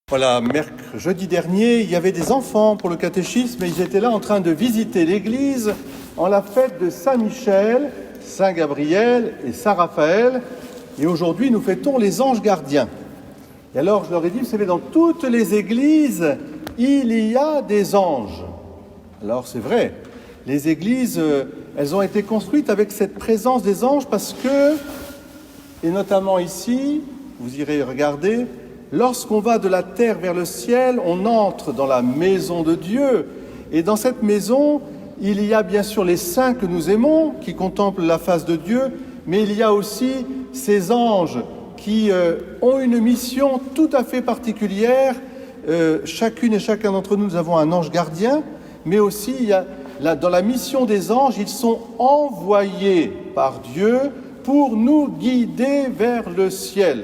Voilà, jeudi dernier, il y avait des enfants pour le catéchisme et ils étaient là en train de visiter l'église en la fête de Saint-Michel, Saint-Gabriel et Saint-Raphaël. Et aujourd'hui, nous fêtons les anges gardiens. Et alors, je leur ai dit, vous savez, dans toutes les églises, il y a des anges. Alors, c'est vrai, les églises, elles ont été construites avec cette présence des anges parce que, et notamment ici, vous irez regarder, lorsqu'on va de la terre vers le ciel, on entre dans la maison de Dieu. Et dans cette maison, il y a bien sûr les saints que nous aimons, qui contemplent la face de Dieu, mais il y a aussi ces anges qui ont une mission tout à fait particulière. Chacune et chacun d'entre nous, nous avons un ange gardien, mais aussi dans la mission des anges, ils sont envoyés par Dieu pour nous guider vers le ciel.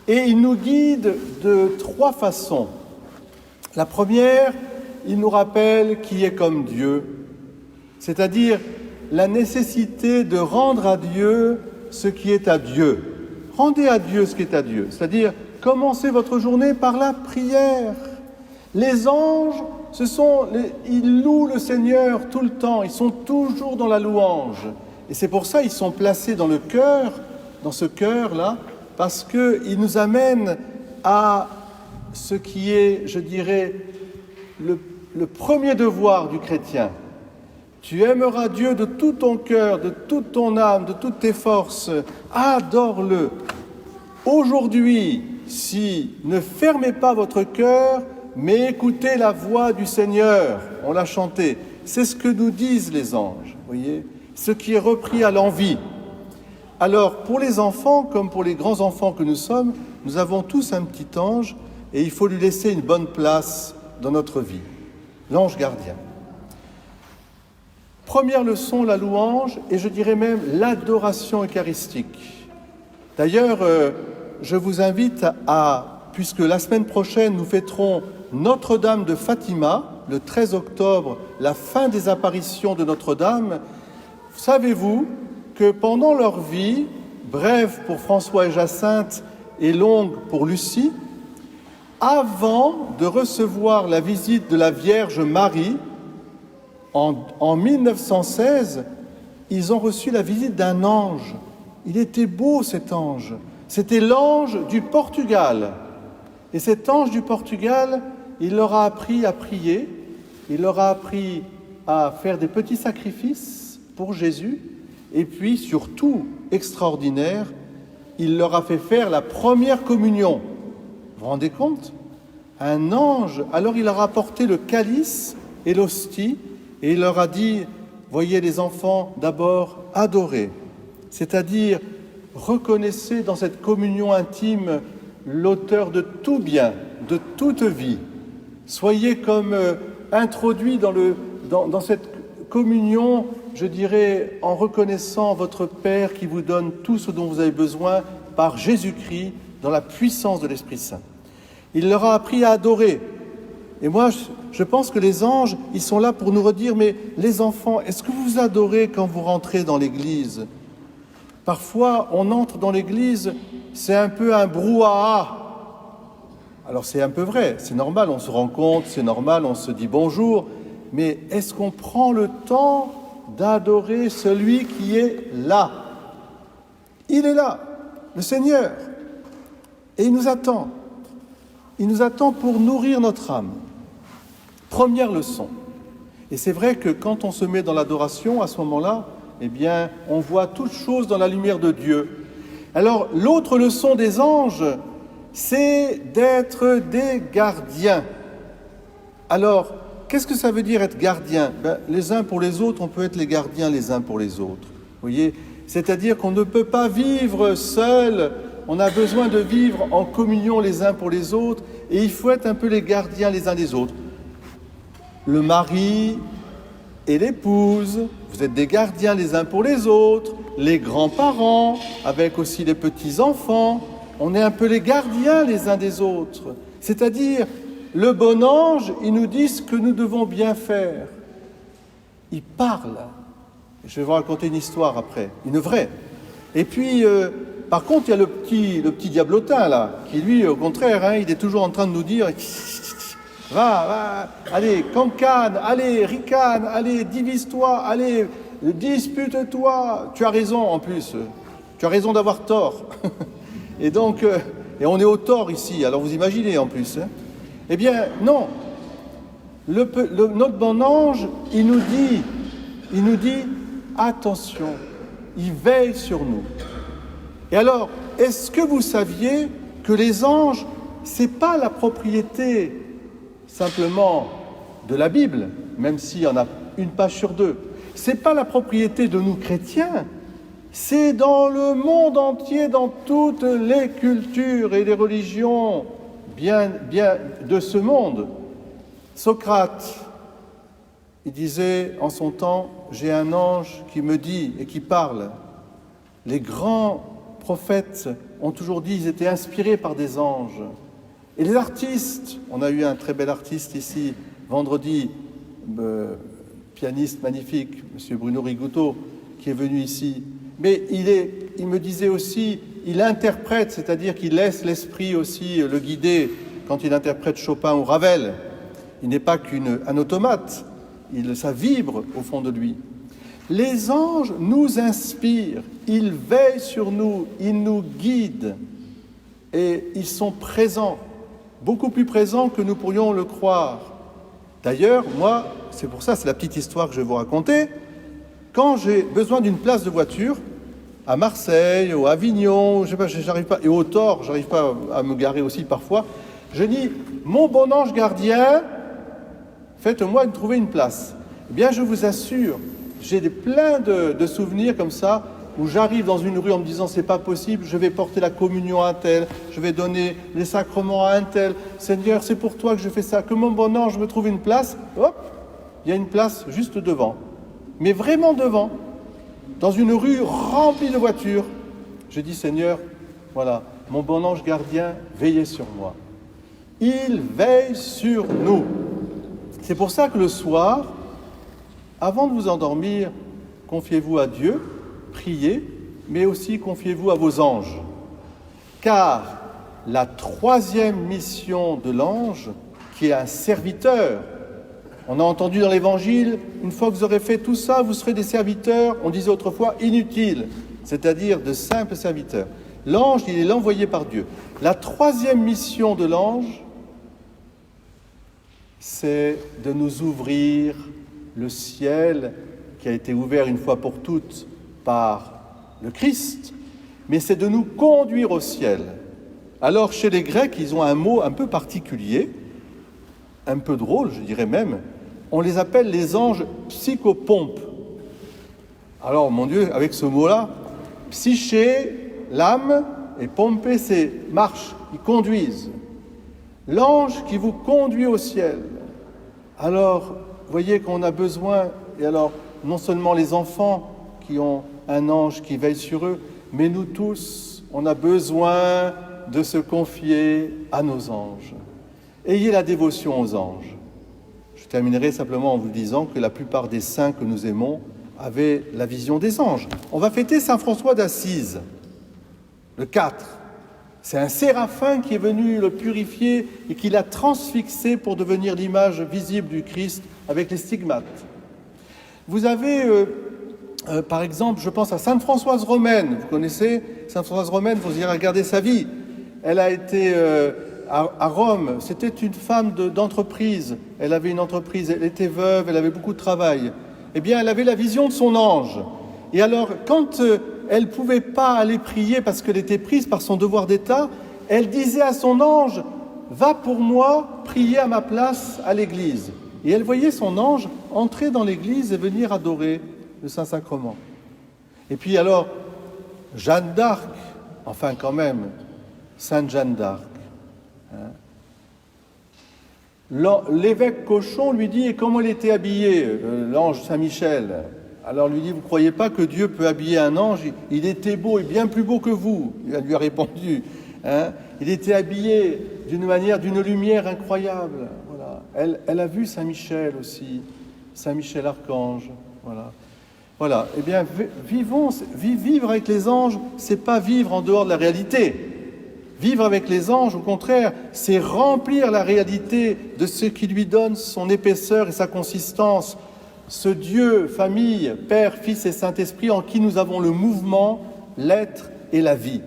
Et il nous guide de trois façons. La première, il nous rappelle qui est comme Dieu, c'est-à-dire la nécessité de rendre à Dieu ce qui est à Dieu. Rendez à Dieu ce qui est à Dieu, c'est-à-dire commencez votre journée par la prière. Les anges, ils louent le Seigneur tout le temps, ils sont toujours dans la louange. Et c'est pour ça qu'ils sont placés dans le cœur, dans ce cœur-là, parce qu'il nous amène à ce qui est, je dirais, le premier devoir du chrétien. Tu aimeras Dieu de tout ton cœur, de toute ton âme, de toutes tes forces. Adore-le. Aujourd'hui, ne fermez pas votre cœur, mais écoutez la voix du Seigneur. On l'a chanté. C'est ce que nous disent les anges, voyez, ce qui est repris à l'envi. Alors, pour les enfants, comme pour les grands-enfants que nous sommes, nous avons tous un petit ange et il faut lui laisser une bonne place dans notre vie. L'ange gardien. Première leçon, la louange et je dirais même l'adoration eucharistique. D'ailleurs, je vous invite puisque la semaine prochaine, nous fêterons Notre-Dame de Fatima, le 13 octobre, la fin des apparitions de Notre-Dame. Savez-vous que pendant leur vie, brève pour François et Jacinthe et longue pour Lucie, avant de recevoir la visite de la Vierge Marie, en 1916, ils ont reçu la visite d'un ange. Il était beau cet ange. C'était l'ange du Portugal. Et cet ange du Portugal, il leur a appris à prier, il leur a appris à faire des petits sacrifices pour Jésus. Et puis, surtout, extraordinaire, il leur a fait faire la première communion. Vous vous rendez compte ? Un ange, alors il leur a apporté le calice et l'hostie, et il leur a dit, voyez les enfants, d'abord, adorez, c'est-à-dire reconnaissez dans cette communion intime l'auteur de tout bien, de toute vie. Soyez comme introduits dans cette communion, je dirais, en reconnaissant votre Père qui vous donne tout ce dont vous avez besoin par Jésus-Christ dans la puissance de l'Esprit Saint. Il leur a appris à adorer. Et moi, je pense que les anges, ils sont là pour nous redire, mais les enfants, est-ce que vous adorez quand vous rentrez dans l'église ? Parfois, on entre dans l'église, c'est un peu un brouhaha. Alors c'est un peu vrai, c'est normal, on se rencontre, c'est normal, on se dit bonjour, mais est-ce qu'on prend le temps d'adorer celui qui est là ? Il est là, le Seigneur, et il nous attend. Il nous attend pour nourrir notre âme. Première leçon. Et c'est vrai que quand on se met dans l'adoration, à ce moment-là, eh bien, on voit toutes choses dans la lumière de Dieu. Alors, l'autre leçon des anges, c'est d'être des gardiens. Alors, qu'est-ce que ça veut dire être gardien ? Les uns pour les autres, on peut être les gardiens les uns pour les autres. Vous voyez ? C'est-à-dire qu'on ne peut pas vivre seul, on a besoin de vivre en communion les uns pour les autres, et il faut être un peu les gardiens les uns des autres. Le mari et l'épouse, vous êtes des gardiens les uns pour les autres, les grands-parents, avec aussi les petits-enfants, on est un peu les gardiens les uns des autres. C'est-à-dire, le bon ange, il nous dit ce que nous devons bien faire. Il parle. Je vais vous raconter une histoire après, une vraie. Et puis, par contre, il y a le petit diablotin, là, qui lui, au contraire, hein, il est toujours en train de nous dire « Va, allez, cancane, allez, ricane, allez, divise-toi, allez, dispute-toi. » Tu as raison, en plus. Tu as raison d'avoir tort. Et donc, et on est au tort ici, alors vous imaginez, en plus. Hein. Eh bien, non. Notre bon ange, il nous dit, attention, il veille sur nous. Et alors, est-ce que vous saviez que les anges, c'est pas la propriété simplement de la Bible, même s'il y en a une page sur deux, c'est pas la propriété de nous chrétiens, c'est dans le monde entier, dans toutes les cultures et les religions bien de ce monde. Socrate, il disait en son temps, j'ai un ange qui me dit et qui parle. Les grands prophètes ont toujours dit, ils étaient inspirés par des anges. Et les artistes, on a eu un très bel artiste ici, vendredi, pianiste magnifique, M. Bruno Rigouteau, qui est venu ici. Mais il me disait aussi, il interprète, c'est-à-dire qu'il laisse l'esprit aussi le guider quand il interprète Chopin ou Ravel. Il n'est pas qu'un automate, ça vibre au fond de lui. Les anges nous inspirent, ils veillent sur nous, ils nous guident et ils sont présents, beaucoup plus présents que nous pourrions le croire. D'ailleurs, moi, c'est pour ça, c'est la petite histoire que je vais vous raconter. Quand j'ai besoin d'une place de voiture, à Marseille ou à Avignon, j'arrive pas, et au Thor, j'arrive pas à me garer aussi parfois, je dis, mon bon ange gardien, faites-moi trouver une place. Eh bien, je vous assure, j'ai plein de souvenirs comme ça, où j'arrive dans une rue en me disant, c'est pas possible, je vais porter la communion à un tel, je vais donner les sacrements à un tel. Seigneur, c'est pour toi que je fais ça, que mon bon ange me trouve une place. Hop, il y a une place juste devant. Mais vraiment devant, dans une rue remplie de voitures. Je dis, Seigneur, voilà, mon bon ange gardien, veillez sur moi. Il veille sur nous. C'est pour ça que le soir, avant de vous endormir, confiez-vous à Dieu, priez, mais aussi confiez-vous à vos anges. Car la troisième mission de l'ange, qui est un serviteur, on a entendu dans l'Évangile, une fois que vous aurez fait tout ça, vous serez des serviteurs, on disait autrefois inutiles, c'est-à-dire de simples serviteurs. L'ange, il est l'envoyé par Dieu. La troisième mission de l'ange, c'est de nous ouvrir le ciel qui a été ouvert une fois pour toutes par le Christ, mais c'est de nous conduire au ciel. Alors, chez les Grecs, ils ont un mot un peu particulier, un peu drôle, je dirais même, on les appelle les anges psychopompes. Alors, mon Dieu, avec ce mot-là, psyché, l'âme, et pomper, c'est marche, ils conduisent. L'ange qui vous conduit au ciel. Alors, vous voyez qu'on a besoin, et alors, non seulement les enfants qui ont un ange qui veille sur eux, mais nous tous, on a besoin de se confier à nos anges. Ayez la dévotion aux anges. Je terminerai simplement en vous disant que la plupart des saints que nous aimons avaient la vision des anges. On va fêter Saint François d'Assise, le 4. C'est un séraphin qui est venu le purifier et qui l'a transfixé pour devenir l'image visible du Christ avec les stigmates. Vous avez, par exemple, je pense à Sainte Françoise Romaine. Vous connaissez Sainte Françoise Romaine, vous irez regarder sa vie. Elle a été à Rome, c'était une femme d'entreprise. Elle avait une entreprise, elle était veuve, elle avait beaucoup de travail. Eh bien, elle avait la vision de son ange. Et alors, quand elle ne pouvait pas aller prier parce qu'elle était prise par son devoir d'État, elle disait à son ange, « Va pour moi prier à ma place à l'église. » Et elle voyait son ange entrer dans l'église et venir adorer le Saint-Sacrement. Et puis alors, Jeanne d'Arc, enfin quand même, Sainte Jeanne d'Arc. L'évêque Cochon lui dit, et comment elle était habillée, l'ange Saint-Michel? Alors lui dit, vous ne croyez pas que Dieu peut habiller un ange? Il était beau et bien plus beau que vous. Elle lui a répondu. Il était habillé d'une manière, d'une lumière incroyable. Voilà. Elle a vu Saint-Michel aussi, Saint-Michel Archange. Voilà. Voilà, eh bien, vivre avec les anges, c'est pas vivre en dehors de la réalité. Vivre avec les anges, au contraire, c'est remplir la réalité de ce qui lui donne son épaisseur et sa consistance. Ce Dieu, famille, Père, Fils et Saint-Esprit, en qui nous avons le mouvement, l'être et la vie.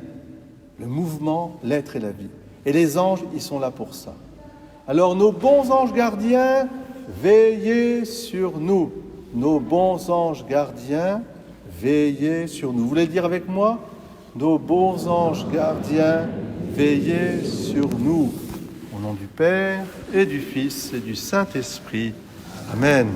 Le mouvement, l'être et la vie. Et les anges, ils sont là pour ça. Alors, nos bons anges gardiens, veillez sur nous. Nos bons anges gardiens, veillez sur nous. Vous voulez le dire avec moi ? Nos bons anges gardiens, veillez sur nous. Au nom du Père et du Fils et du Saint-Esprit. Amen.